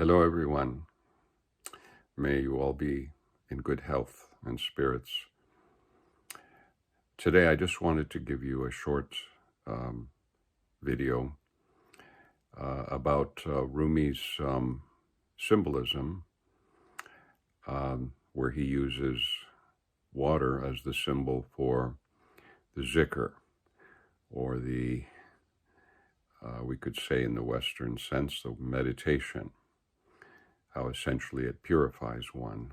Hello, everyone. May you all be in good health and spirits. Today, I just wanted to give you a short video about Rumi's symbolism, where he uses water as the symbol for the zikr, or we could say in the Western sense, the meditation, how essentially it purifies one.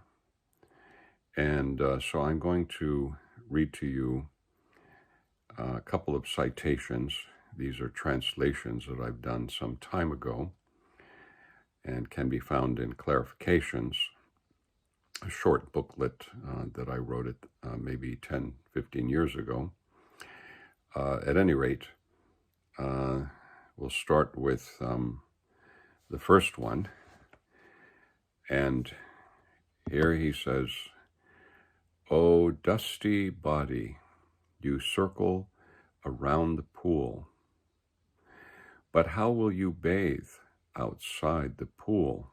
And so I'm going to read to you a couple of citations. These are translations that I've done some time ago and can be found in Clarifications, a short booklet that I wrote maybe 10, 15 years ago. At any rate, we'll start with the first one. And here he says, "O dusty body, you circle around the pool. But how will you bathe outside the pool?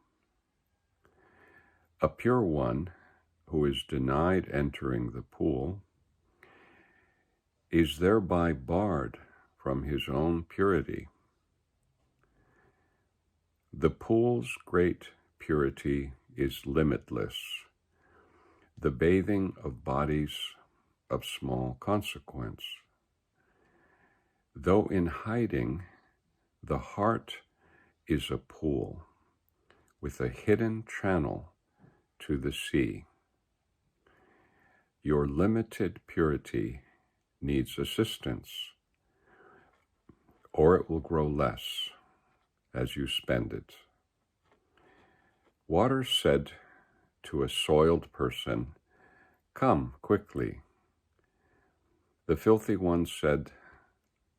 A pure one who is denied entering the pool is thereby barred from his own purity. The pool's great purity is limitless, the bathing of bodies of small consequence. Though in hiding, the heart is a pool with a hidden channel to the sea. Your limited purity needs assistance, or it will grow less as you spend it. Water said to a soiled person, 'Come quickly.' The filthy one said,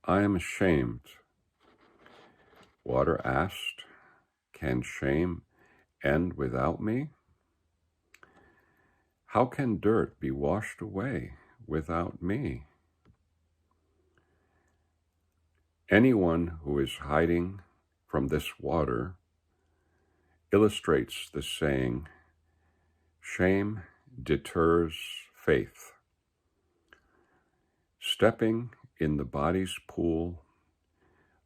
'I am ashamed.' Water asked, 'Can shame end without me? How can dirt be washed away without me?' Anyone who is hiding from this water illustrates the saying, 'Shame deters faith.' Stepping in the body's pool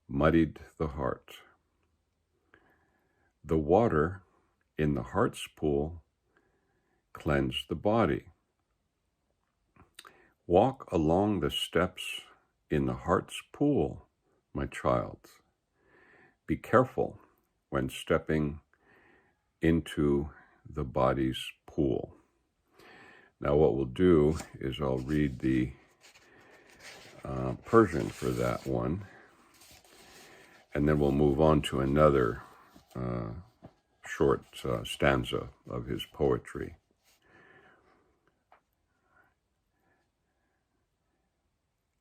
muddied the heart. The water in the heart's pool cleansed the body. Walk along the steps in the heart's pool, my child. Be careful when stepping into the body's pool." Now what we'll do is I'll read the Persian for that one, and then we'll move on to another short stanza of his poetry.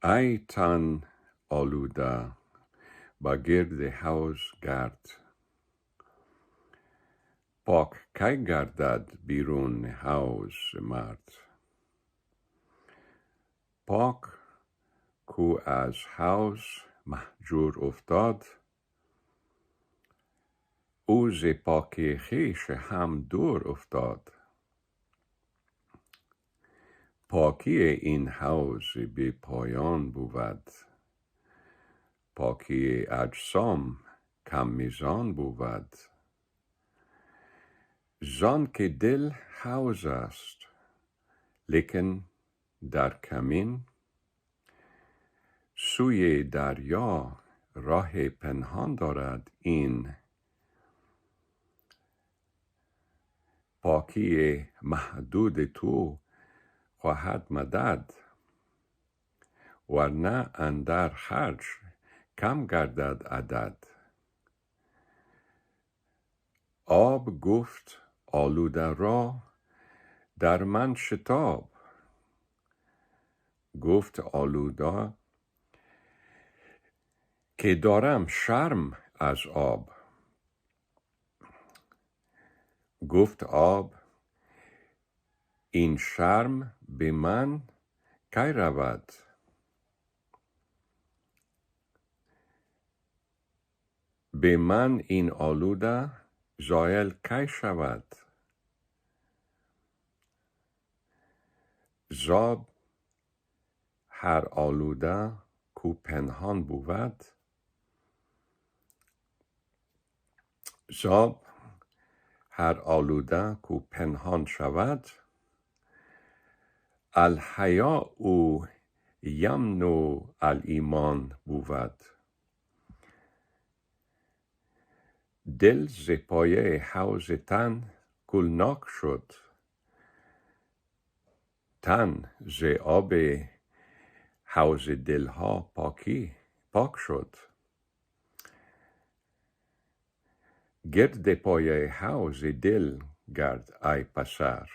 ای تن آلوده با گرد حوض گرد، پاک کی گردد بیرون حوض مرد؟ پاک کو از حوض مهجور افتاد، او ز پاکی خویش هم دور افتاد. پاکی این حوض بی پایان بود، پاکی اجسام کم میزان بود. زان که دل حوض است لیکن در کمین، سوی دریا راه پنهان دارد این. پاکی محدود تو خواهد مدد، ورنه اندر خرج کم گردد عدد. آب گفت آلوده را در من شتاب، گفت آلوده که دارم شرم از آب. گفت آب این شرم به من کی رود؟ به من این آلوده زائل کی شود زاب هر آلوده کو پنهان بود زاب هر آلوده کو پنهان شود الحیاء یمنو الایمان بود دل ز پایه حوض تن گلناک شد تن ز آب حوض دلها پاک شد گرد پایه حوض دل گرد ای پسر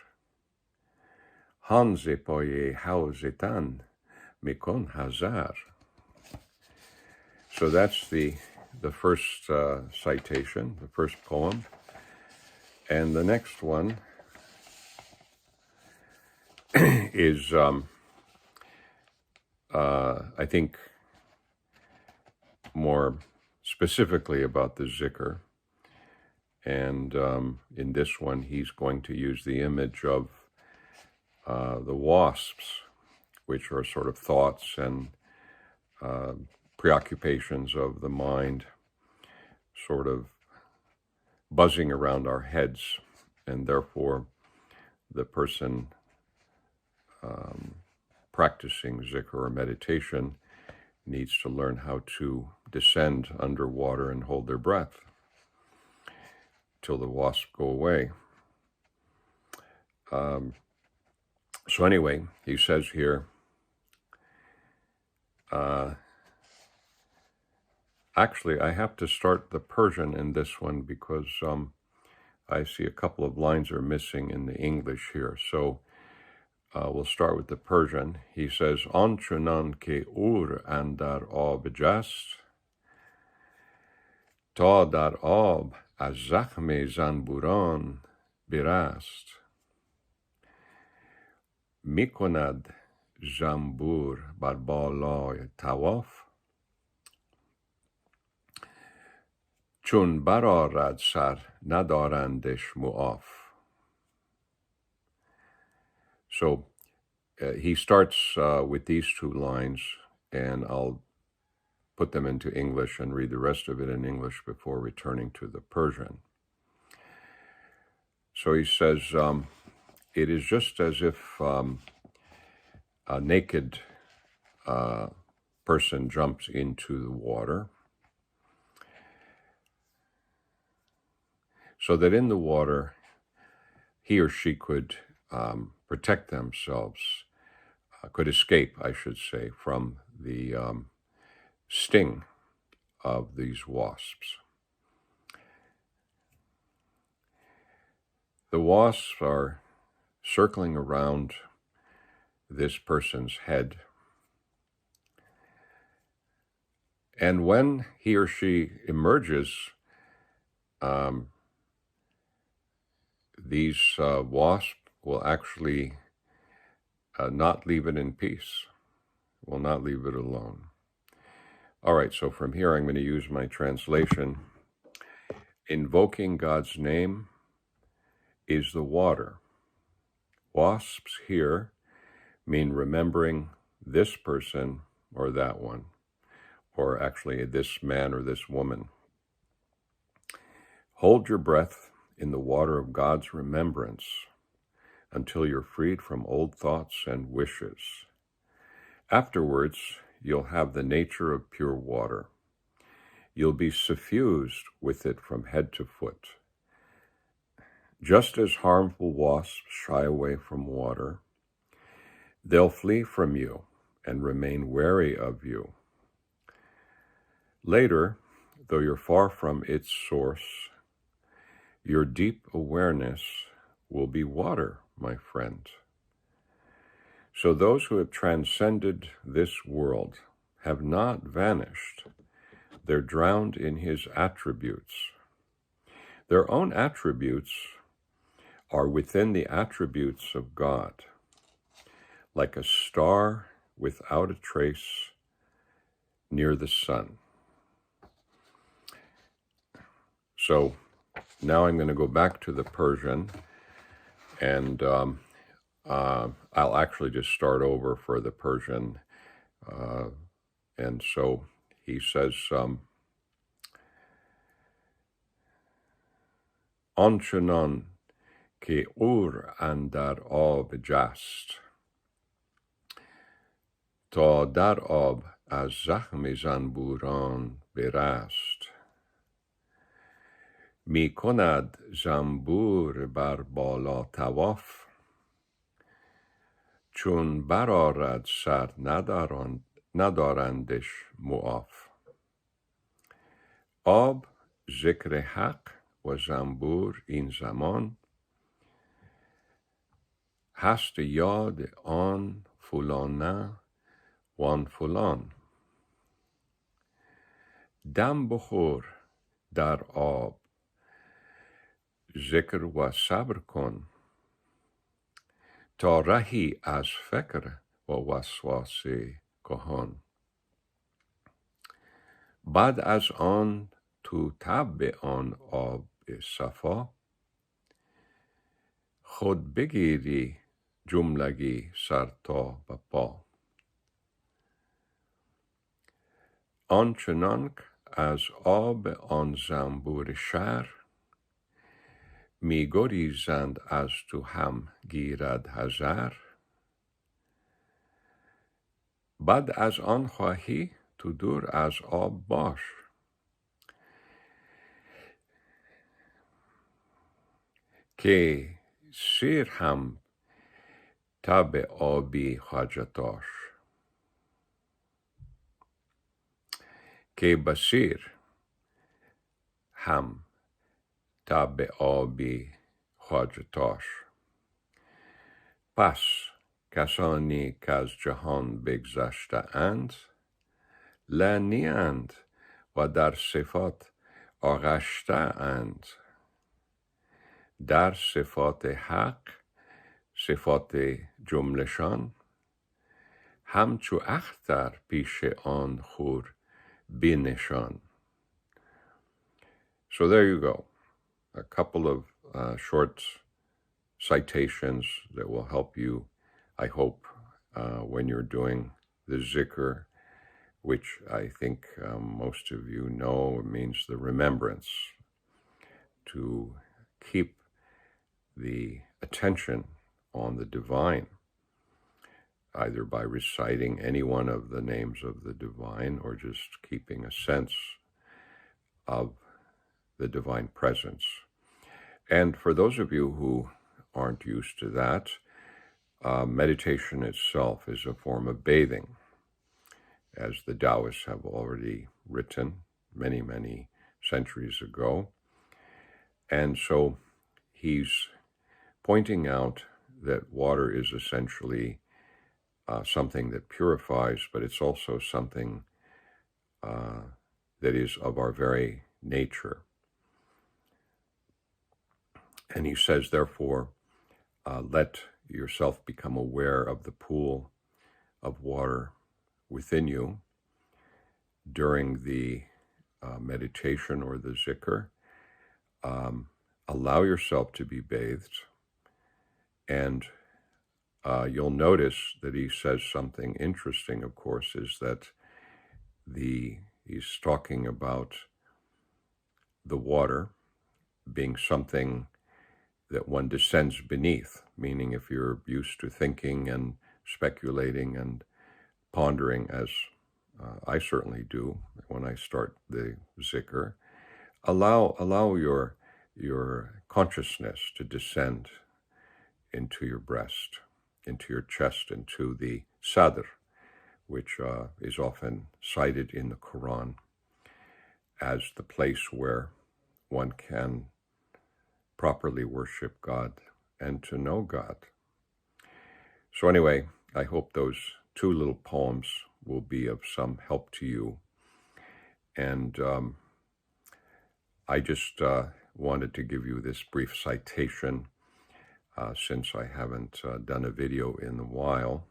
هان ز پایه حوض تن میکن حذر. So that's the first citation, the first poem. And the next one is, I think, more specifically about the zikr. And in this one, he's going to use the image of the wasps, which are sort of thoughts and preoccupations of the mind, sort of buzzing around our heads, and therefore the person practicing zikr or meditation needs to learn how to descend underwater and hold their breath till the wasps go away. So anyway, he says here, actually, I have to start the Persian in this one because I see a couple of lines are missing in the English here. So we'll start with the Persian. He says, Anchunan ke ur andar ab jast, ta dar ab az zakhme zanburan birast, mikonad zambur bar balay tawaf, چون برآرد سر ندارندش معاف. So he starts with these two lines, and I'll put them into English and read the rest of it in English before returning to the Persian. So he says, it is just as if a naked person jumps into the water, so that in the water he or she could protect themselves, could escape, I should say, from the sting of these wasps. The wasps are circling around this person's head, and when he or she emerges, these wasps will actually not leave it in peace, will not leave it alone. All right, so from here I'm going to use my translation. Invoking God's name is the water. Wasps here mean remembering this person or that one, or actually this man or this woman. Hold your breath in the water of God's remembrance until you're freed from old thoughts and wishes. Afterwards, you'll have the nature of pure water. You'll be suffused with it from head to foot. Just as harmful wasps shy away from water, they'll flee from you and remain wary of you. Later, though you're far from its source, your deep awareness will be water, my friend. So those who have transcended this world have not vanished. They're drowned in his attributes. Their own attributes are within the attributes of God, like a star without a trace near the sun. So now I'm going to go back to the Persian, and I'll actually just start over for the Persian. And so he says, آنچنان که اور اندر آب جست، تا در آب از زخم زنبوران برست. می کند زنبور بر بالا طواف، چون برآرد سر ندارندش معاف. آب ذکر حق و زنبور این زمان، هست یاد آن فلانه وان فلان. دم بخور در آب ذکر و صبر کن، تا رهی از فکر و وسواس کهان. بعد از آن تو تب آن آب صفا، خود بگیری جملگی سر تا به پا. آنچنانک از آب آن زنبور شر، می گریزند از تو هم گیرد حذر. بعد از آن خواهی تو دور از آب باش، که سیر هم تب آبی خواجتاش. که بسیر هم تب آبی خواجتاش. پس کسانی که از جهان بگذشته اند، لعنی اند و در صفات آغشته اند. در صفات حق صفات جملشان، همچو اختر پیش آن خور بینشان. So there you go. A couple of short citations that will help you, I hope, when you're doing the zikr, which I think most of you know means the remembrance, to keep the attention on the divine, either by reciting any one of the names of the divine or just keeping a sense of the divine presence. And for those of you who aren't used to that, meditation itself is a form of bathing, as the Taoists have already written many, many centuries ago. And so he's pointing out that water is essentially something that purifies, but it's also something that is of our very nature. And he says, therefore, let yourself become aware of the pool of water within you during the meditation or the zikr. Allow yourself to be bathed, and you'll notice that he says something interesting, of course, is that he's talking about the water being something that one descends beneath, meaning if you're used to thinking and speculating and pondering, as I certainly do when I start the zikr, allow your consciousness to descend into your breast, into your chest, into the sadr, which is often cited in the Quran as the place where one can properly worship God and to know God. So anyway, I hope those two little poems will be of some help to you. And I just wanted to give you this brief citation since I haven't done a video in a while.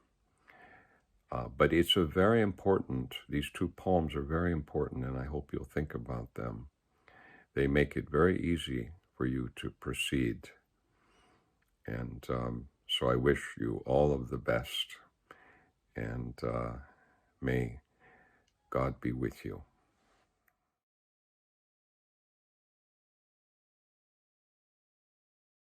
But it's a very important, these two poems are very important, and I hope you'll think about them. They make it very easy for for you to proceed. And so I wish you all of the best, and may God be with you.